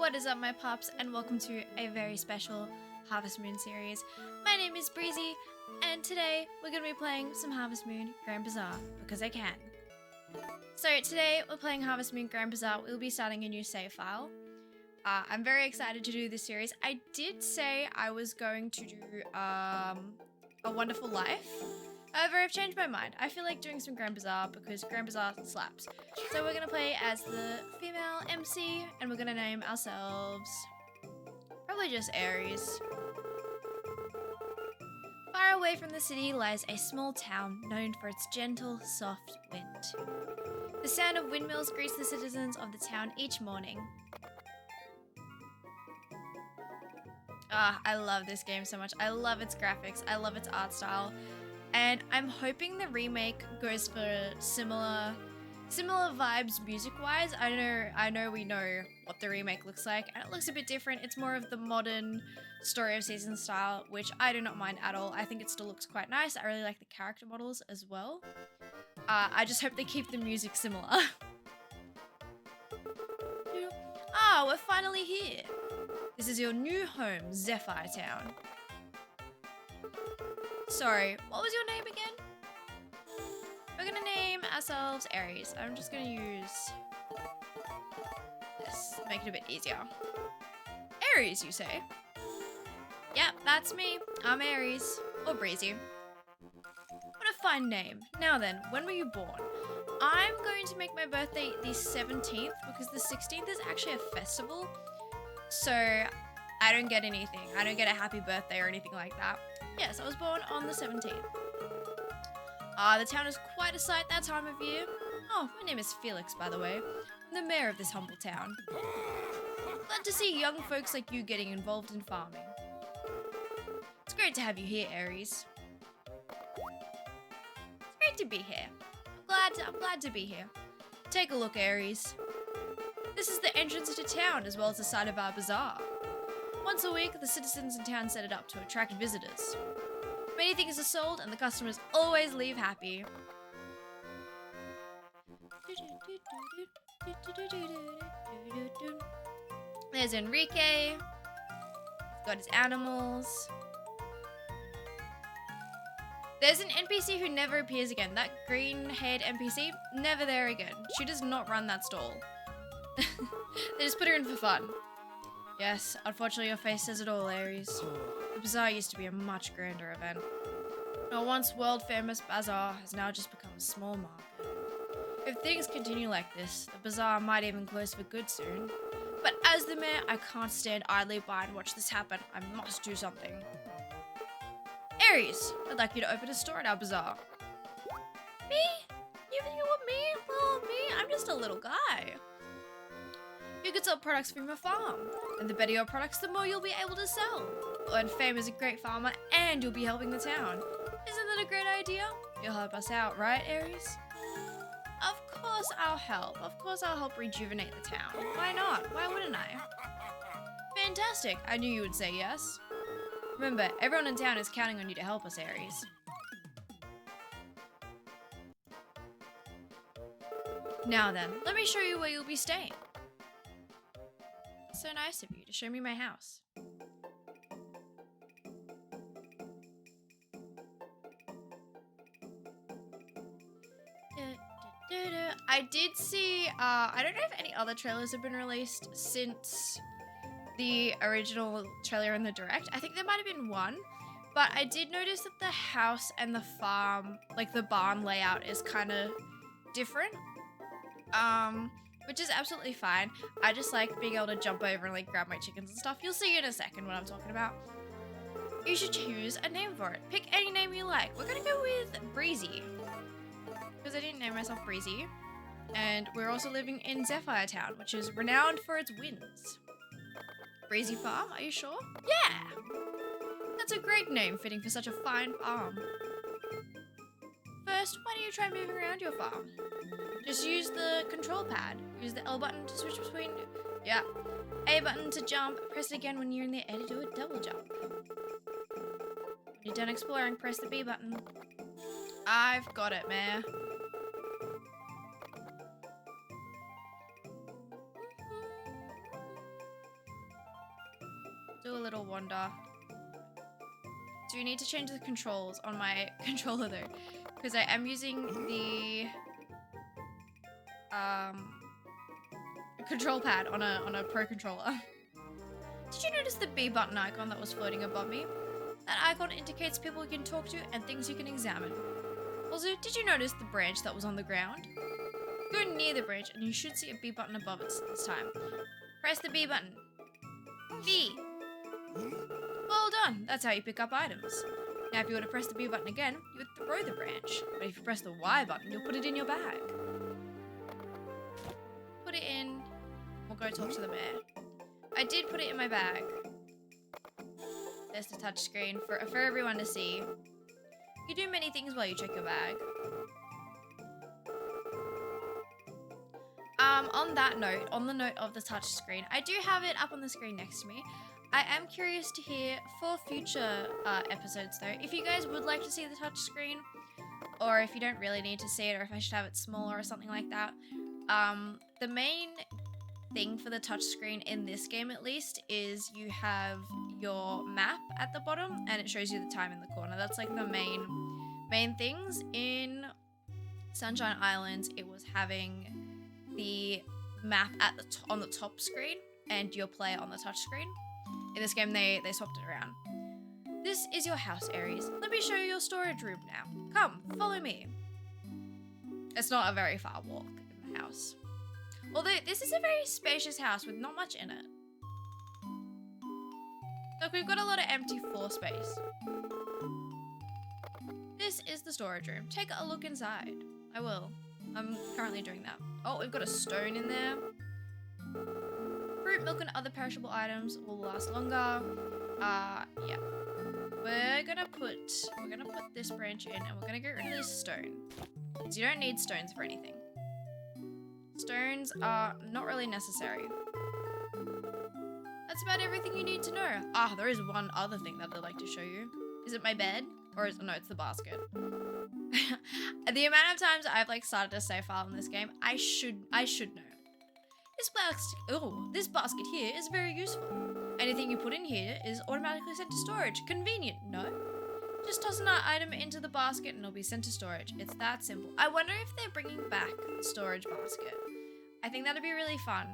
What is up, my pups, and welcome to a very special Harvest Moon series. My name is Breezy, and today we're going to be playing some Harvest Moon Grand Bazaar, because I can. So today we're playing Harvest Moon Grand Bazaar. We'll be starting a new save file. I'm very excited to do this series. I did say I was going to do A Wonderful Life. However, I've changed my mind. I feel like doing some Grand Bazaar because Grand Bazaar slaps. So we're going to play as the female MC, and we're going to name ourselves probably just Aries. Far away from the city lies a small town known for its gentle, soft wind. The sound of windmills greets the citizens of the town each morning. I love this game so much. I love its graphics. I love its art style. And I'm hoping the remake goes for similar vibes music-wise. I know we know what the remake looks like, and it looks a bit different. It's more of the modern Story of Seasons style, which I do not mind at all. I think it still looks quite nice. I really like the character models as well. I just hope they keep the music similar. We're finally here. This is your new home, Zephyr Town. Sorry, what was your name again? We're gonna name ourselves Aries. I'm just gonna use this, make it a bit easier. Aries, you say? Yep, that's me. I'm Aries, or Breezy. What a fine name. Now then, when were you born? I'm going to make my birthday the 17th because the 16th is actually a festival. So I don't get anything. I don't get a happy birthday or anything like that. Yes, I was born on the 17th. The town is quite a sight that time of year. Oh, my name is Felix, by the way. I'm the mayor of this humble town. Glad to see young folks like you getting involved in farming. It's great to have you here, Aries. It's great to be here. I'm glad to be here. Take a look, Aries. This is the entrance to town, as well as the site of our bazaar. Once a week, the citizens in town set it up to attract visitors. Many things are sold, and the customers always leave happy. There's Enrique. He's got his animals. There's an NPC who never appears again. That green-haired NPC, never there again. She does not run that stall. They just put her in for fun. Yes, unfortunately your face says it all, Aries. The bazaar used to be a much grander event. Our once world-famous bazaar has now just become a small market. If things continue like this, the bazaar might even close for good soon. But as the mayor, I can't stand idly by and watch this happen. I must do something. Aries, I'd like you to open a store at our bazaar. Me? You want me? Oh, me? I'm just a little guy. You could sell products from your farm, and the better your products, the more you'll be able to sell. You'll earn fame as a great farmer, and you'll be helping the town. Isn't that a great idea? You'll help us out, right, Aries? Of course I'll help. Of course I'll help rejuvenate the town. Why not? Why wouldn't I? Fantastic. I knew you would say yes. Remember, everyone in town is counting on you to help us, Aries. Now then, let me show you where you'll be staying. So nice of you to show me my house. I did see, I don't know if any other trailers have been released since the original trailer in the direct. I think there might have been one, but I did notice that the house and the farm, like the barn layout, is kind of different. Which is absolutely fine. I just like being able to jump over and like grab my chickens and stuff. You'll see in a second what I'm talking about. You should choose a name for it. Pick any name you like. We're gonna go with Breezy, because I didn't name myself Breezy. And we're also living in Zephyr Town, which is renowned for its winds. Breezy Farm, are you sure? Yeah! That's a great name fitting for such a fine farm. First, why don't you try moving around your farm? Just use the control pad. Use the L button to switch between... Yeah. A button to jump. Press it again when you're in the air to do a double jump. When you're done exploring, press the B button. I've got it, Mayor. do need to change the controls on my controller though, because I am using the control pad on a pro controller. Did you notice the B button icon that was floating above me? That icon indicates people you can talk to and things you can examine. Also, did you notice the branch that was on the ground? Go near the branch and you should see a B button above it this time. Press the B button. B. Well done, that's how you pick up items. Now if you were to press the B button again, you would throw the branch. But if you press the Y button, you'll put it in your bag. Put it in. We'll go talk to the mayor. I did put it in my bag. There's the touchscreen for everyone to see. You do many things while you check your bag. On that note, on the note of the touchscreen, I do have it up on the screen next to me. I am curious to hear for future episodes though, if you guys would like to see the touchscreen, or if you don't really need to see it, or if I should have it smaller or something like that. The main thing for the touchscreen in this game at least is you have your map at the bottom and it shows you the time in the corner. That's like the main things. In Sunshine Islands, it was having the map at the on the top screen and your player on the touch screen. In this game, they swapped it around. This is your house, Aries. Let me show you your storage room now. Come, follow me. It's not a very far walk in the house. Although this is a very spacious house with not much in it. Look, we've got a lot of empty floor space. This is the storage room. Take a look inside. I will. I'm currently doing that. Oh, we've got a stone in there. Fruit, milk, and other perishable items will last longer. Yeah. We're gonna put this branch in and we're gonna get rid of this stone. Because you don't need stones for anything. Stones are not really necessary. That's about everything you need to know. Ah, there is one other thing that I'd like to show you. Is it my bed? Or no, it's the basket. The amount of times I've like started a save file in this game, I should know. This basket here is very useful. Anything you put in here is automatically sent to storage. Convenient, no? Just toss an item into the basket and it'll be sent to storage. It's that simple. I wonder if they're bringing back the storage basket. I think that'd be really fun.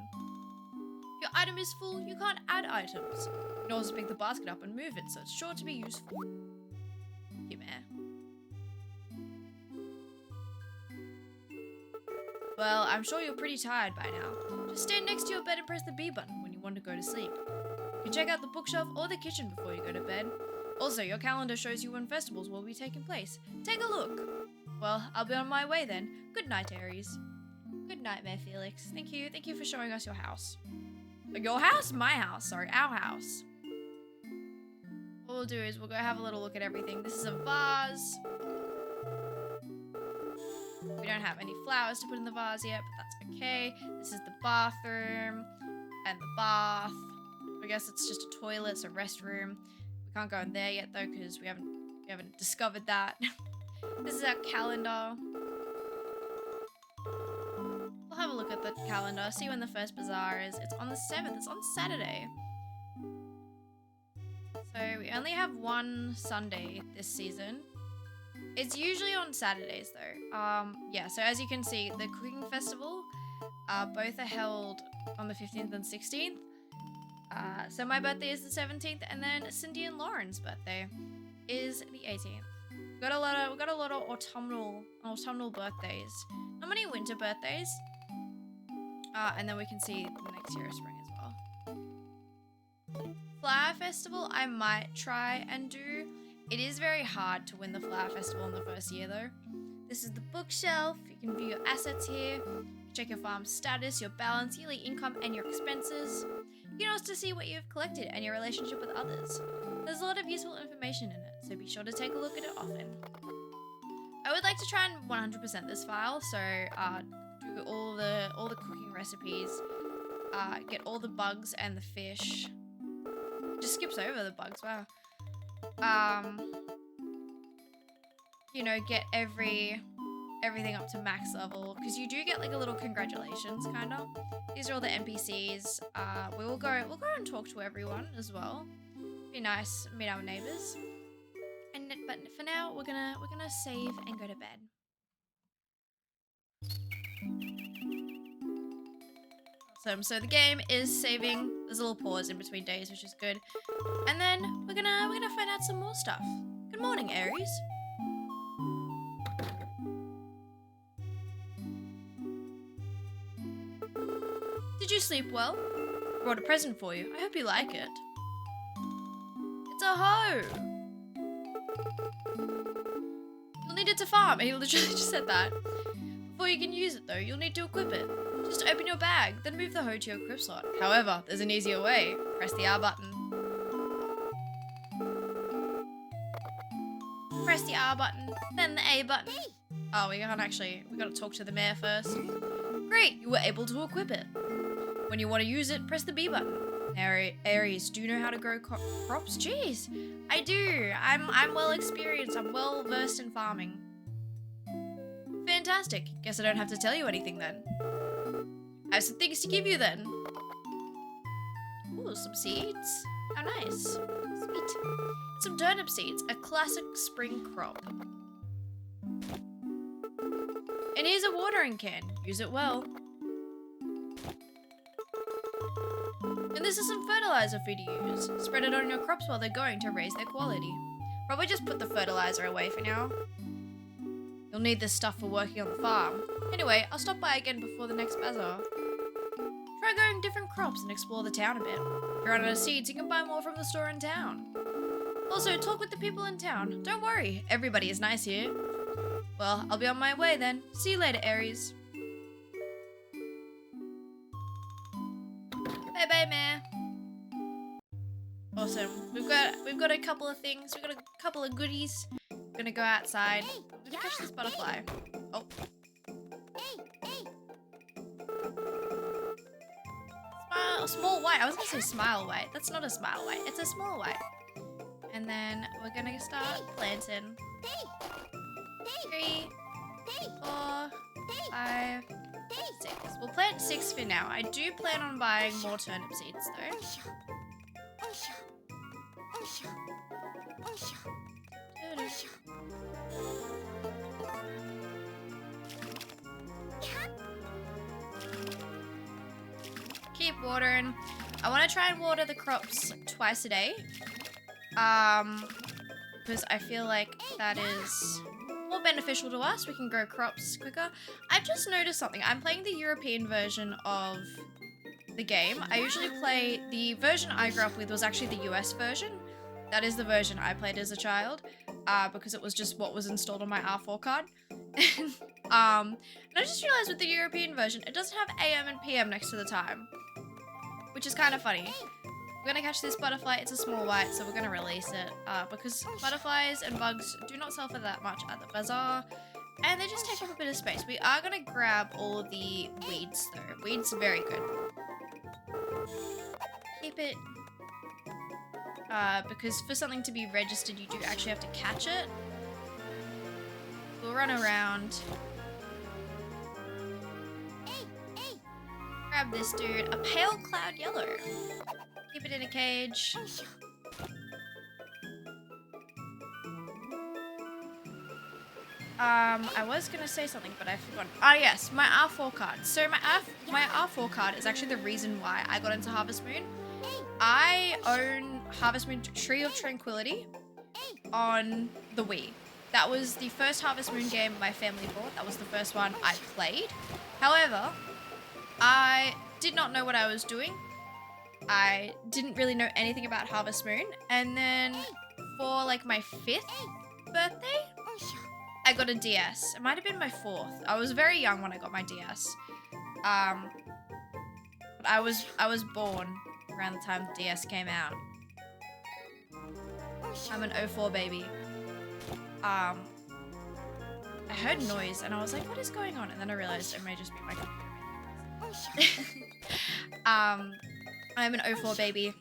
If your item is full, you can't add items. You can also pick the basket up and move it, so it's sure to be useful. Thank you, Mayor. Well, I'm sure you're pretty tired by now. Just stand next to your bed and press the B button when you want to go to sleep. You can check out the bookshelf or the kitchen before you go to bed. Also, your calendar shows you when festivals will be taking place. Take a look. Well, I'll be on my way then. Good night, Aries. Good night, Mayor Felix. Thank you. Thank you for showing us your house. Your house? My house. Sorry, our house. What we'll do is we'll go have a little look at everything. This is a vase. We don't have any flowers to put in the vase yet, but that's okay. This is the bathroom and the bath. I guess it's just a toilet, so restroom. We can't go in there yet though because we haven't discovered that. This is our calendar. We'll have a look at the calendar, see when the first bazaar is. It's on the 7th. It's on Saturday. So we only have one Sunday this season. It's usually on Saturdays though. Yeah, so as you can see, the cooking festival, both are held on the 15th and 16th. So my birthday is the 17th, and then Cindy and Lauren's birthday is the 18th. We've got a lot of autumnal birthdays. Not many winter birthdays. And then we can see the next year of spring as well. Flower festival I might try and do. It is very hard to win the flower festival in the first year though. This is the bookshelf. You can view your assets here. Check your farm status, your balance, yearly income, and your expenses. You can also see what you've collected and your relationship with others. There's a lot of useful information in it, so be sure to take a look at it often. I would like to try and 100% this file, so do all the cooking recipes, get all the bugs and the fish. Just skips over the bugs, wow. You know, get everything up to max level, because you do get like a little congratulations kind of. These are all the NPCs. We'll go and talk to everyone as well. Be nice, meet our neighbors. But for now, we're gonna save and go to bed. Awesome. So the game is saving. There's a little pause in between days, which is good. And then we're gonna find out some more stuff. Good morning, Aries. Did you sleep well? Brought a present for you. I hope you like it. It's a hoe. You'll need it to farm. He literally just said that. Before you can use it though, you'll need to equip it. Just open your bag, then move the hoe to your equip slot. However, there's an easier way. Press the R button. Press the R button, then the A button. Oh, we gotta talk to the mayor first. Great, you were able to equip it. When you want to use it, press the B button. Aries, do you know how to grow crops? Jeez, I do. I'm well experienced. I'm well versed in farming. Fantastic. Guess I don't have to tell you anything then. I have some things to give you then. Ooh, some seeds. How nice. Sweet. Some turnip seeds, a classic spring crop. And here's a watering can. Use it well. And this is some fertilizer for you to use. Spread it on your crops while they're going to raise their quality. Probably just put the fertilizer away for now. You'll need this stuff for working on the farm. Anyway, I'll stop by again before the next bazaar. Try growing different crops and explore the town a bit. If you're out of seeds, you can buy more from the store in town. Also, talk with the people in town. Don't worry, everybody is nice here. Well, I'll be on my way then. See you later, Aries. Bye-bye, Mayor. Awesome. We've got a couple of things. We've got a couple of goodies. I'm gonna go outside. I'm gonna catch this butterfly. Oh. Small white. I was gonna say smile white. That's not a smile white. It's a small white. And then we're gonna start planting. 3, 4, 5, 6. We'll plant 6 for now. I do plan on buying more turnip seeds though. Keep watering. I want to try and water the crops twice a day. Because I feel like that is more beneficial to us. We can grow crops quicker. I've just noticed something. I'm playing the European version of the game. I usually play, the version I grew up with was actually the US version. That is the version I played as a child, because it was just what was installed on my R4 card. And I just realized with the European version, it doesn't have AM and PM next to the time, which is kind of funny. We're gonna catch this butterfly. It's a small white, so we're gonna release it, because butterflies and bugs do not sell for that much at the bazaar, and they just take up a bit of space. We are gonna grab all the weeds though. Weeds are very good. Keep it, because for something to be registered, you do actually have to catch it. We'll run around. Grab this dude. A pale cloud yellow. Keep it in a cage. I was gonna say something, but I forgot. Ah, yes, my R4 card. So my R4 card is actually the reason why I got into Harvest Moon. I own Harvest Moon Tree of Tranquility on the Wii. That was the first Harvest Moon game my family bought. That was the first one I played. However, I did not know what I was doing. I didn't really know anything about Harvest Moon. And then for like my 5th birthday, I got a DS. It might have been my 4th. I was very young when I got my DS. But I was born around the time the DS came out. I'm an 04 baby. I heard noise and I was like, what is going on? And then I realized it may just be my computer. I'm an 04 baby.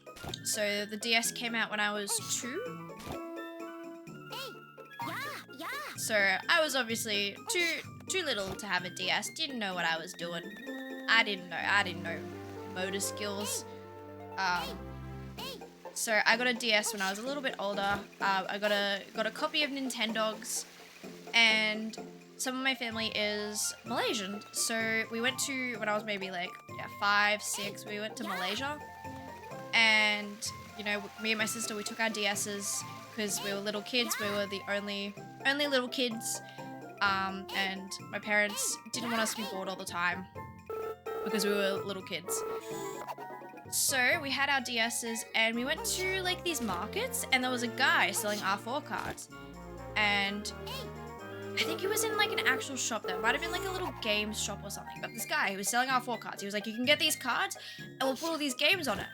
So the DS came out when I was 2. So I was obviously too little to have a DS. Didn't know what I was doing. I didn't know motor skills. So I got a DS when I was a little bit older. I got a copy of Nintendogs, and some of my family is Malaysian. So we went to, when I was maybe like 5, 6, we went to Malaysia, and you know, me and my sister, we took our DSs because we were little kids. We were the only little kids, and my parents didn't want us to be bored all the time because we were little kids. So we had our DSs and we went to like these markets, and there was a guy selling R4 cards, and I think he was in like an actual shop. There might have been like a little game shop or something, but this guy, he was selling R4 cards. He was like, you can get these cards and we'll put all these games on it.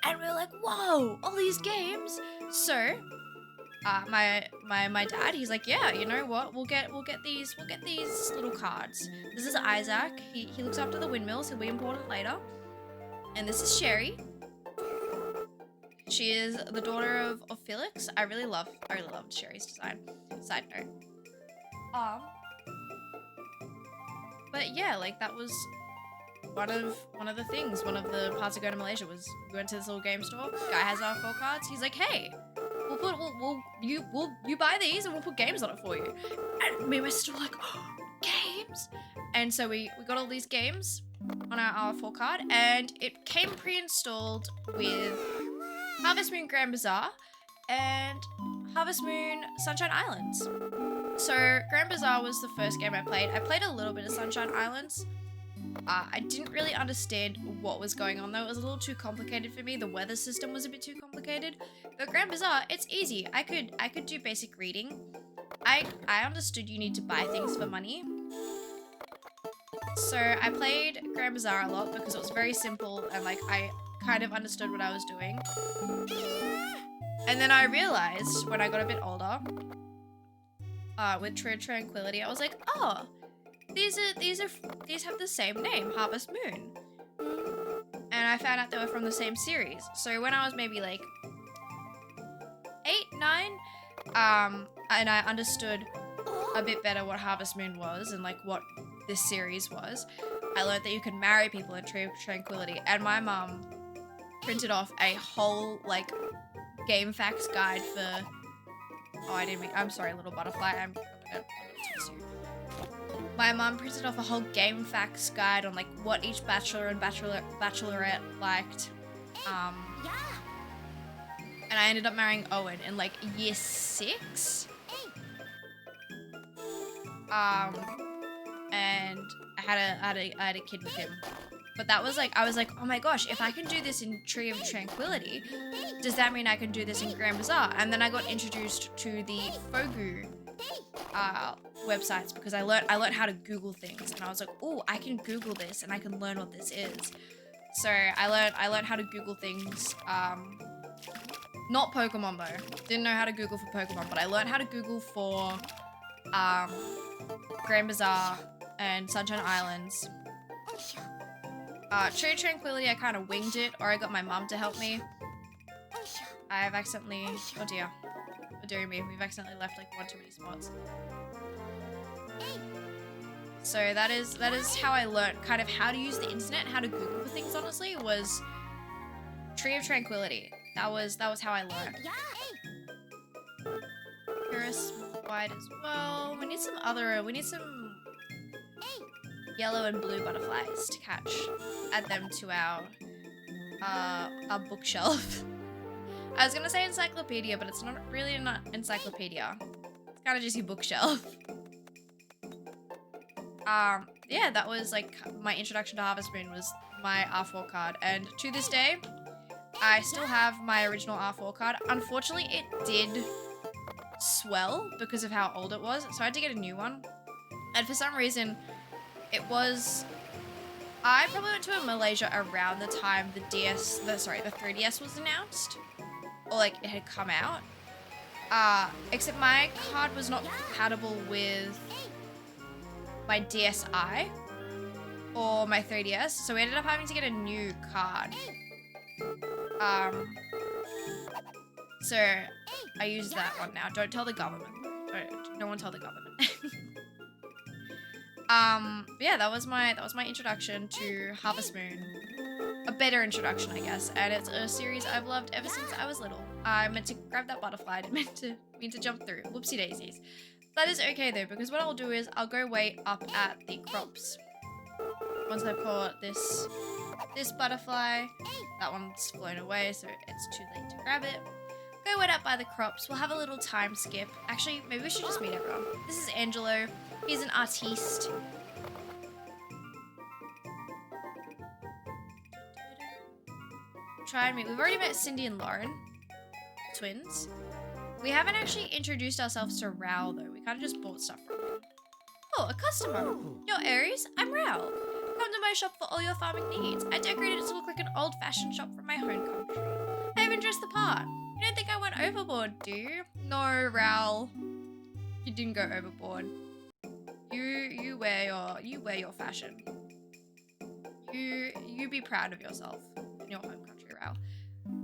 And we were like, whoa, all these games. So my dad, he's like, yeah, you know what, we'll get these little cards. This is Isaac. He looks after the windmills. He'll be important later. And this is Sherry. She is the daughter of Felix. I really loved Sherry's design. Side note. But yeah, like that was one of the things. One of the parts of going to Malaysia was we went to this little game store. Guy has our 4 cards. He's like, hey, you buy these and we'll put games on it for you. And me and my sister were like, oh, games. And so we got all these games on our R4 card, and it came pre-installed with Harvest Moon Grand Bazaar and Harvest Moon Sunshine Islands. So Grand Bazaar was the first game I played. I played a little bit of Sunshine Islands. I didn't really understand what was going on though. It was a little too complicated for me. The weather system was a bit too complicated. But Grand Bazaar, it's easy. I could do basic reading. I understood you need to buy things for money. So I played Grand Bazaar a lot because it was very simple and like I kind of understood what I was doing. And then I realized when I got a bit older, with True Tranquility, I was like, oh, these have the same name, Harvest Moon. And I found out they were from the same series. So when I was maybe like 8, 9, and I understood a bit better what Harvest Moon was and like what this series was, I learned that you could marry people in True Tranquility, and my mum printed off a whole like game facts guide for, I'm sorry, little butterfly, I'm gonna text you. My mum printed off a whole game facts guide on like what each bachelor and bachelorette liked, and I ended up marrying Owen in like year 6. And I had a kid with him. But that was like, I was like, oh my gosh, if I can do this in Tree of Tranquility, does that mean I can do this in Grand Bazaar? And then I got introduced to the Fogu websites because I learned how to Google things, and I was like, oh, I can Google this and I can learn what this is. So I learned how to Google things. Not Pokemon though. Didn't know how to Google for Pokemon, but I learned how to Google for Grand Bazaar and Sunshine Islands. True Tranquility, I kind of winged it, or I got my mum to help me. I've accidentally, oh dear, me, we've accidentally left like one too many spots. So that is how I learned kind of how to use the internet, how to Google for things, honestly, was Tree of Tranquility. That was how I learned. Purus White as well. We need some yellow and blue butterflies to catch. Add them to our bookshelf. I was gonna say encyclopedia, but it's not really an encyclopedia. It's kind of just your bookshelf. Yeah, that was like my introduction to Harvest Moon, was my R4 card, and to this day, I still have my original R4 card. Unfortunately, it did swell because of how old it was, so I had to get a new one. And for some reason, I probably went to Malaysia around the time the 3DS was announced, or like it had come out. Except my card was not compatible with my DSi or my 3DS, so we ended up having to get a new card. So I use that one now. Don't tell the government. No one tell the government. Yeah, that was my introduction to Harvest Moon. a better introduction, I guess. And it's a series I've loved ever since I was little. I meant to grab that butterfly. I didn't mean to jump through. Whoopsie daisies. That is okay though, because what I'll do is I'll go wait up at the crops. Once I've caught this butterfly, that one's flown away, so it's too late to grab it. Go wait up by the crops. We'll have a little time skip. Actually, maybe we should just meet everyone. This is Angelo. He's an artiste. Try and meet. We've already met Cindy and Lauren, twins. We haven't actually introduced ourselves to Raoul though. We kind of just bought stuff from him. Oh, a customer. You're Aries? I'm Raoul. Come to my shop for all your farming needs. I decorated it to look like an old-fashioned shop from my home country. I even dressed the part. You don't think I went overboard, do you? No, Raoul. You didn't go overboard. You wear your fashion. You be proud of yourself in your home country, Raoul.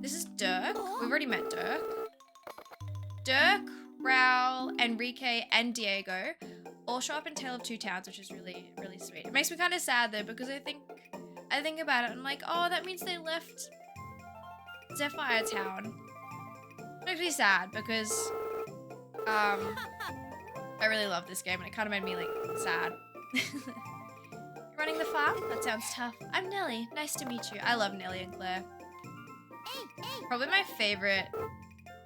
This is Dirk. We've already met Dirk. Dirk, Raoul, Enrique, and Diego all show up in Tale of Two Towns, which is really, really sweet. It makes me kind of sad though, because I think about it and I'm like, oh, that means they left Zephyr Town. It makes me sad because I really love this game and it kind of made me like sad. You're running the farm? That sounds tough. I'm Nelly. Nice to meet you. I love Nelly and Claire. Probably my favorite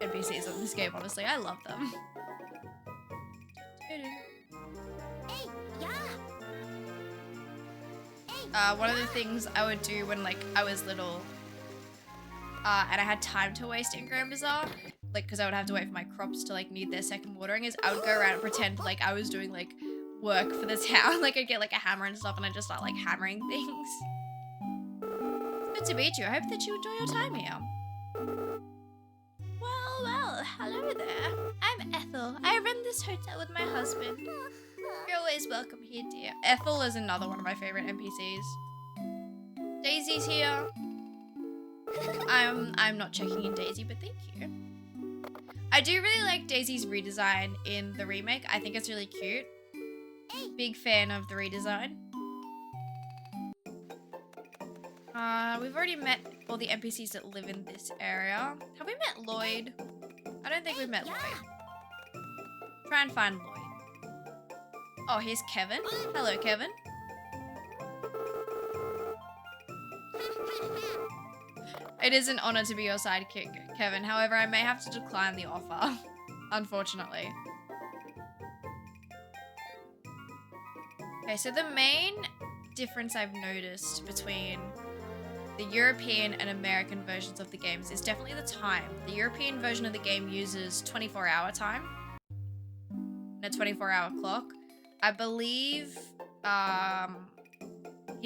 NPCs of this game, honestly. I love them. One of the things I would do when like I was little and I had time to waste in Grand Bazaar, like because I would have to wait for my crops to like need their second watering, is I would go around and pretend like I was doing like work for the town. Like I'd get like a hammer and stuff and I'd just start like hammering things. Good to meet you. I hope that you enjoy your time here. Well, hello there. I'm Ethel. I run this hotel with my husband. You're always welcome here, dear. Ethel is another one of my favorite NPCs. Daisy's here. I'm not checking in Daisy, but thank you. I do really like Daisy's redesign in the remake. I think it's really cute. Big fan of the redesign. We've already met all the NPCs that live in this area. Have we met Lloyd? I don't think we've met Lloyd. Try and find Lloyd. Oh, here's Kevin. Hello, Kevin. It is an honor to be your sidekick, Kevin. However, I may have to decline the offer, unfortunately. Okay, so the main difference I've noticed between the European and American versions of the games is definitely the time. The European version of the game uses 24-hour time and a 24-hour clock. I believe the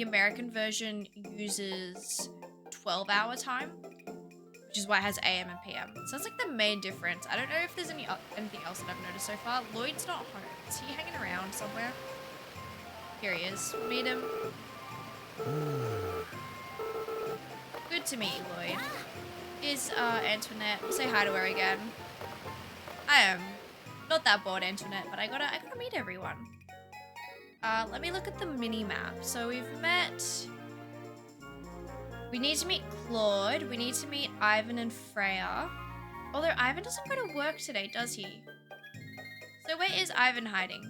American version uses 12-hour time, which is why it has AM and PM. So that's like the main difference. I don't know if there's anything else that I've noticed so far. Lloyd's not home. Is he hanging around somewhere? Here he is. Meet him. Good to meet you, Lloyd. Here's Antoinette. We'll say hi to her again. I am not that bored, Antoinette, but I gotta meet everyone. Let me look at the mini map. So we've met. We need to meet Claude. We need to meet Ivan and Freya. Although Ivan doesn't go to work today, does he? So where is Ivan hiding?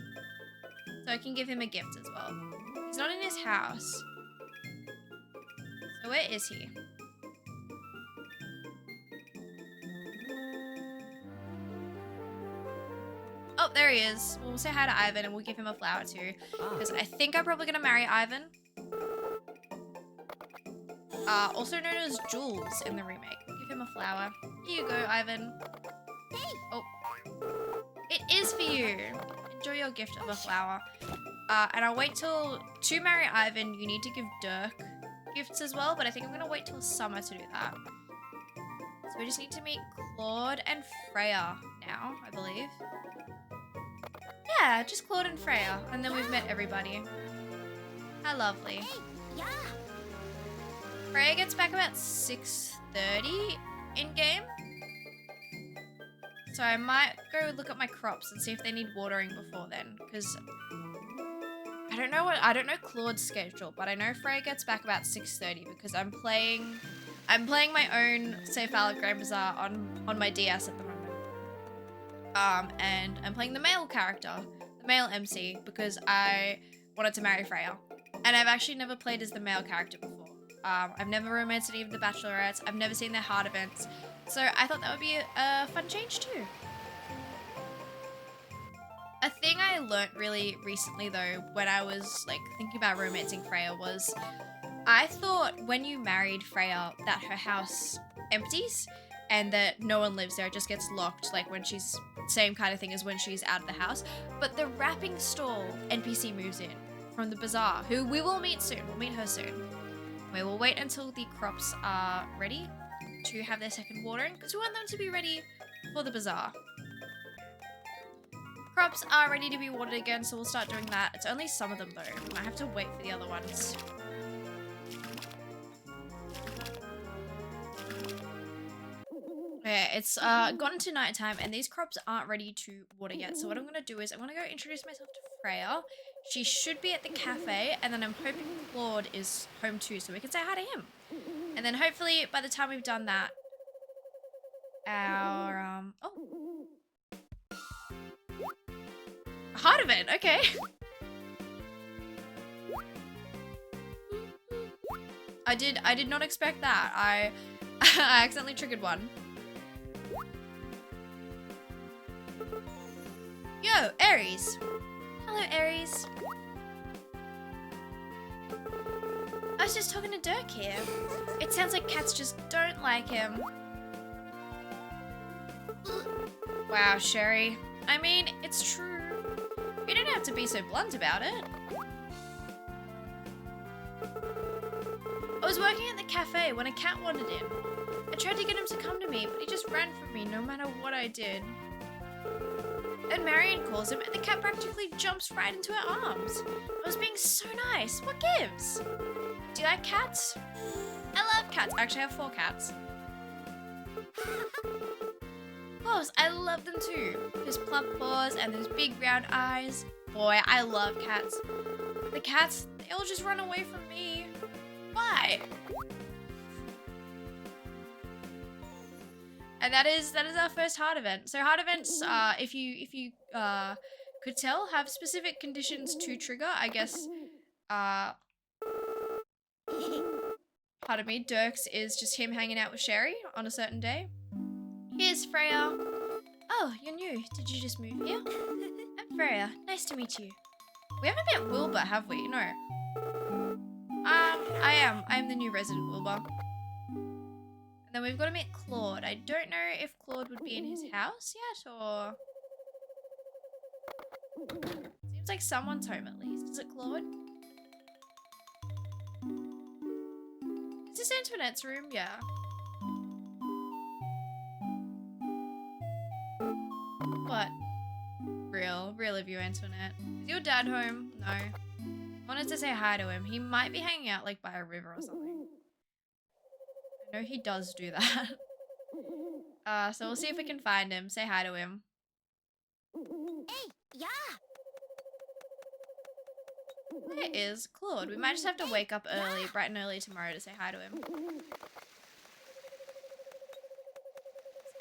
So I can give him a gift as well. He's not in his house. So where is he? Oh, there he is. We'll say hi to Ivan and we'll give him a flower too. Because I think I'm probably going to marry Ivan. Also known as Jules in the remake. We'll give him a flower. Here you go, Ivan. Oh. It is for you. Enjoy your gift of a flower. And I'll wait till... To marry Ivan, you need to give Dirk gifts as well. But I think I'm going to wait till summer to do that. So we just need to meet Claude and Freya now, I believe. Yeah, just Claude and Freya. And then we've met everybody. How lovely. Freya gets back about 6:30 in-game. So I might go look at my crops and see if they need watering before then. Because I don't know Claude's schedule, but I know Freya gets back about 6:30 because I'm playing my own Save Valor Grand Bazaar on my DS at the moment. And I'm playing the male character, the male MC, because I wanted to marry Freya. And I've actually never played as the male character before. I've never romanced any of the bachelorettes. I've never seen their hard events. So I thought that would be a fun change too. A thing I learnt really recently though, when I was like thinking about romancing Freya, was I thought when you married Freya that her house empties and that no one lives there, it just gets locked, like when she's, same kind of thing as when she's out of the house. But the wrapping stall NPC moves in from the Bazaar, who we will meet soon. We'll meet her soon. We will wait until the crops are ready to have their second watering, because we want them to be ready for the Bazaar. Crops are ready to be watered again, so we'll start doing that. It's only some of them though. I have to wait for the other ones. Okay, it's gotten to nighttime and these crops aren't ready to water yet. So what I'm going to do is I'm going to go introduce myself to Freya. She should be at the cafe, and then I'm hoping Claude is home too so we can say hi to him. And then hopefully by the time we've done that, our, heart event, okay. I did not expect that. I accidentally triggered one. Yo, Aries. Hello, Aries. I was just talking to Dirk here. It sounds like cats just don't like him. Wow, Sherry. I mean, it's true. You don't have to be so blunt about it. I was working at the cafe when a cat wandered in. I tried to get him to come to me, but he just ran from me no matter what I did. And Marion calls him, and the cat practically jumps right into her arms. I was being so nice. What gives? Do you like cats? I love cats. Actually, I have 4 cats. Of course, I love them too. Those plump paws and those big round eyes. Boy, I love cats. The cats, they all just run away from me. Why? And that is our first heart event. So heart events, if you could tell, have specific conditions to trigger. I guess, pardon me, Dirk's is just him hanging out with Sherry on a certain day. Here's Freya. Oh, you're new. Did you just move here? I'm Freya. Nice to meet you. We haven't met Wilbur, have we? No. I am the new resident, Wilbur. And then we've got to meet Claude. I don't know if Claude would be in his house yet, or... Seems like someone's home at least. Is it Claude? Is this Antoinette's room? Yeah. What? Real of you, Antoinette. Is your dad home? No. I wanted to say hi to him. He might be hanging out like by a river or something. I know he does do that. So we'll see if we can find him. Say hi to him. Hey, yeah. Where is Claude? We might just have to wake up early, bright and early tomorrow to say hi to him.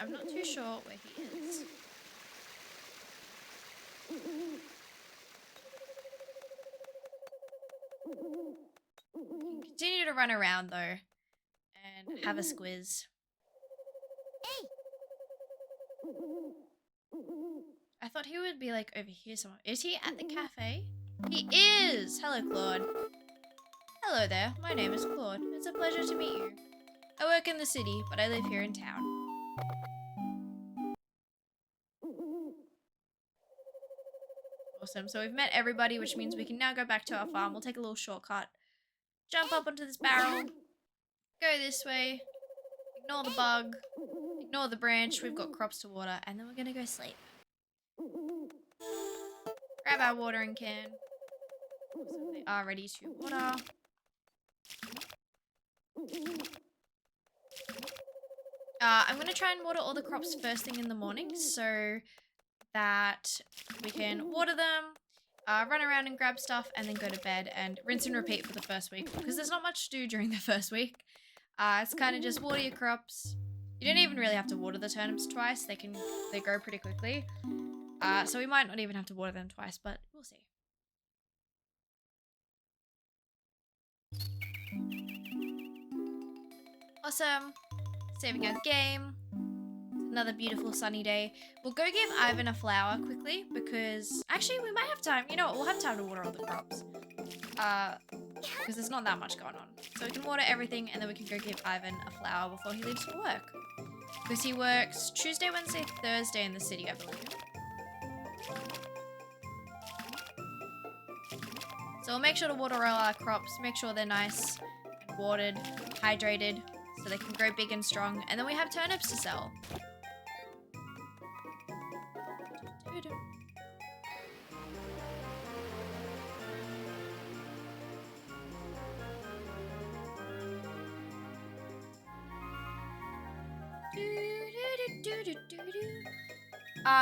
I'm not too sure where he is. We can continue to run around though and have a squiz. Hey. I thought he would be like over here somewhere. Is he at the cafe? He is! Hello, Claude. Hello there. My name is Claude. It's a pleasure to meet you. I work in the city, but I live here in town. Awesome. So we've met everybody, which means we can now go back to our farm. We'll take a little shortcut. Jump up onto this barrel. Go this way. Ignore the bug. Ignore the branch. We've got crops to water. And then we're going to go sleep. Grab our watering can. So they are ready to water. I'm going to try and water all the crops first thing in the morning so that we can water them run around and grab stuff, and then go to bed and rinse and repeat for the first week because there's not much to do during the first week. It's kind of just water your crops. You don't even really have to water the turnips twice. They grow pretty quickly. So we might not even have to water them twice, but we'll see. Awesome. Saving our game. Another beautiful sunny day. We'll go give Ivan a flower quickly because actually we might have time. You know what? We'll have time to water all the crops. Because there's not that much going on. So we can water everything and then we can go give Ivan a flower before he leaves for work. Because he works Tuesday, Wednesday, Thursday in the city, I believe. So we'll make sure to water all our crops, make sure they're nice and watered, hydrated, so they can grow big and strong. And then we have turnips to sell.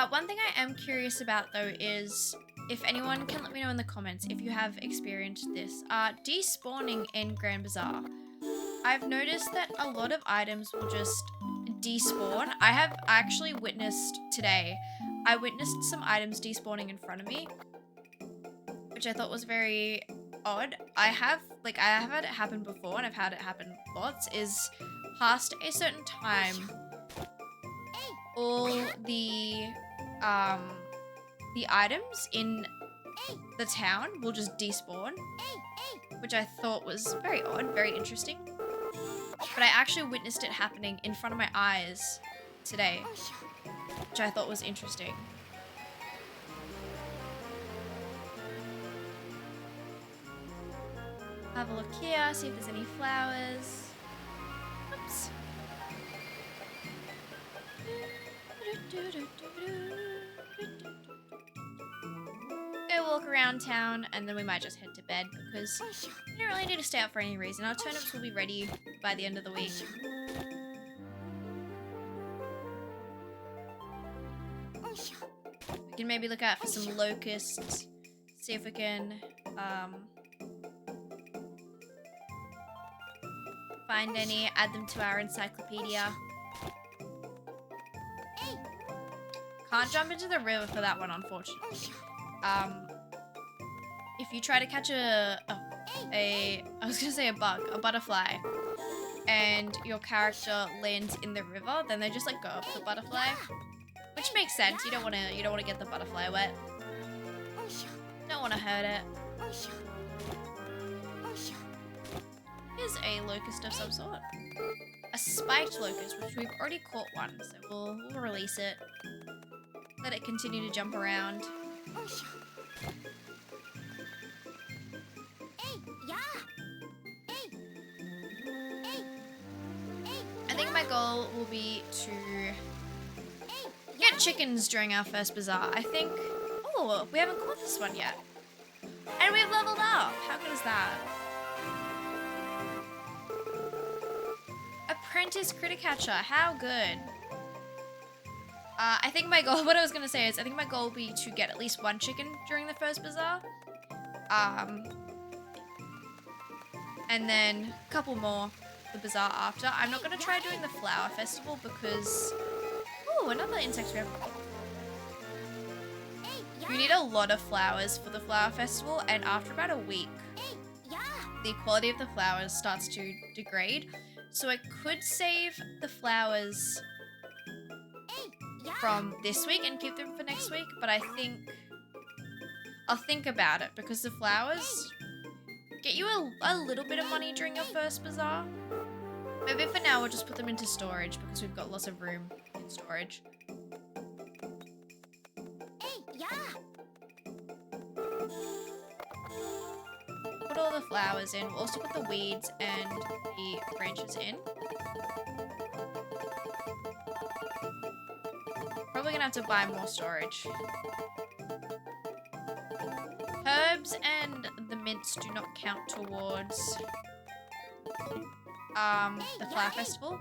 One thing I am curious about though is if anyone can let me know in the comments if you have experienced this. Despawning in Grand Bazaar. I've noticed that a lot of items will just despawn. I have actually witnessed today, I witnessed some items despawning in front of me, which I thought was very odd. I have had it happen before and I've had it happen lots, is past a certain time, all the items in the town will just despawn, which I thought was very odd, very interesting. But I actually witnessed it happening in front of my eyes today, which I thought was interesting. Have a look here, see if there's any flowers. Oops. Go walk around town and then we might just head to bed because we don't really need to stay up for any reason. Our turnips will be ready by the end of the week. We can maybe look out for some locusts, see if we can find any, add them to our encyclopedia. Can't jump into the river for that one, unfortunately. If you try to catch a butterfly, and your character lands in the river, then they just like go up the butterfly, which makes sense. You don't want to get the butterfly wet. Don't want to hurt it. Here's a locust of some sort. A spiked locust, which we've already caught one, so we'll release it. Let it continue to jump around. I think my goal will be to get chickens during our first bazaar. I think... Oh, we haven't caught this one yet. And we've leveled up. How good is that? Apprentice critter catcher. How good. I think my goal, what I was going to say is, I think my goal will be to get at least one chicken during the first bazaar. And then a couple more the bazaar after. I'm not going to try doing the flower festival because... Oh, another insect we haven't caught. You need a lot of flowers for the flower festival, and after about a week, the quality of the flowers starts to degrade. So I could save the flowers from this week and keep them for next week, but I think I'll think about it because the flowers get you a little bit of money during your first bazaar. Maybe for now we'll just put them into storage because we've got lots of room in storage. Put all the flowers in. We'll also put the weeds and the branches in. Probably gonna have to buy more storage. Herbs and the mints do not count towards the flower festival.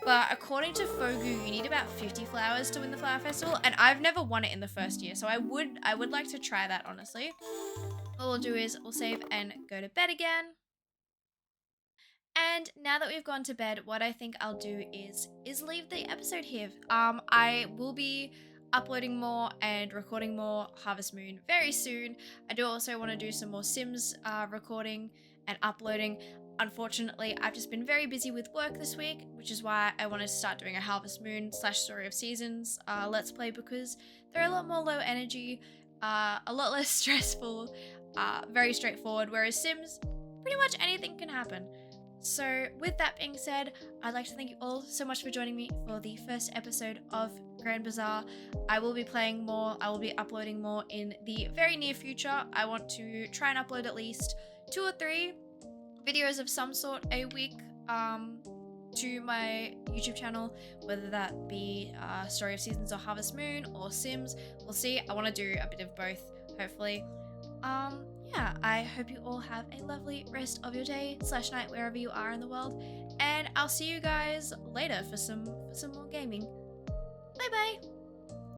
But according to Fogu, you need about 50 flowers to win the flower festival, and I've never won it in the first year, so I would like to try that, honestly. What we'll do is we'll save and go to bed again. And now that we've gone to bed, what I think I'll do is leave the episode here. I will be uploading more and recording more Harvest Moon very soon. I do also want to do some more Sims recording and uploading. Unfortunately, I've just been very busy with work this week, which is why I wanted to start doing a Harvest Moon / Story of Seasons Let's Play, because they're a lot more low energy, a lot less stressful, very straightforward, whereas Sims, pretty much anything can happen. So with that being said, I'd like to thank you all so much for joining me for the first episode of Grand Bazaar. I will be playing more, I will be uploading more in the very near future. I want to try and upload at least 2 or 3 videos of some sort a week to my YouTube channel, whether that be Story of Seasons or Harvest Moon or Sims. We'll see. I want to do a bit of both, hopefully. Yeah, I hope you all have a lovely rest of your day / night wherever you are in the world, and I'll see you guys later for some more gaming. Bye bye.